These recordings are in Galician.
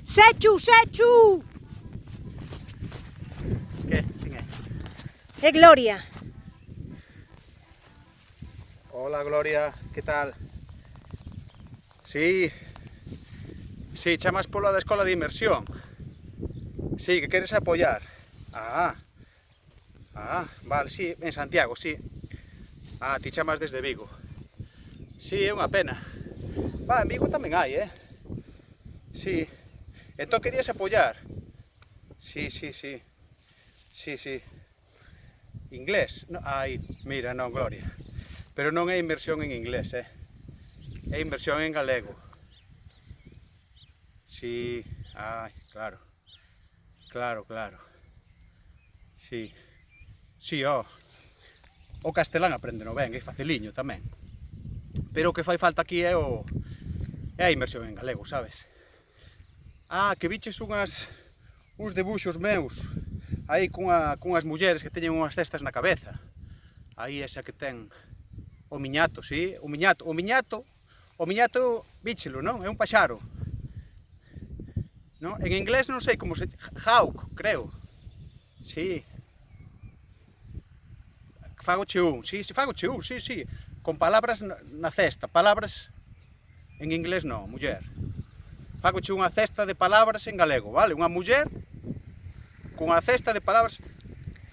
Sechu, Sechu! ¿Qué? ¿Quién es? É Gloria. Hola Gloria, ¿qué tal? Sí, chamas polo da Escola de Inmersión. Sí, que queres apoiar. Vale, sí, en Santiago, sí. Ti chamas desde Vigo. Sí, é unha pena. En Vigo tamén hai, Sí. Entón querías apoiar. Sí. Inglés? No, mira, non, Gloria. Pero non é inversión en inglés, é inversión en galego. Sí, claro. Claro. Sí. Sí, o castelán aprendeno ben, é faciliño tamén. Pero o que fai falta aquí é a inversión en galego, sabes? Que viches uns debuxos meus aí cunhas mulleres que teñen unhas cestas na cabeza. Aí esa que ten o miñato, sí, o miñato, víchelo, non? É un paxaro. Non? En inglés non sei como se... Hawk, creo. Sí. Fagoche un, sí, con palabras na cesta, palabras en inglés non, muller. Fagoche unha cesta de palabras en galego, vale? Unha muller cunha cesta de palabras...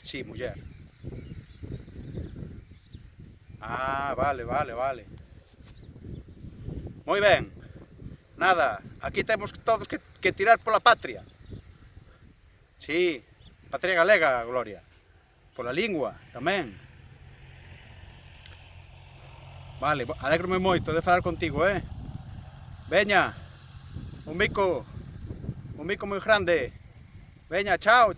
Sí, muller. Vale. Moi ben. Nada, aquí temos todos que tirar pola patria. Sí, patria galega, Gloria. Pola lingua, tamén. Vale, alégrome moito de falar contigo, Veña, un bico moi grande. Veña, chao.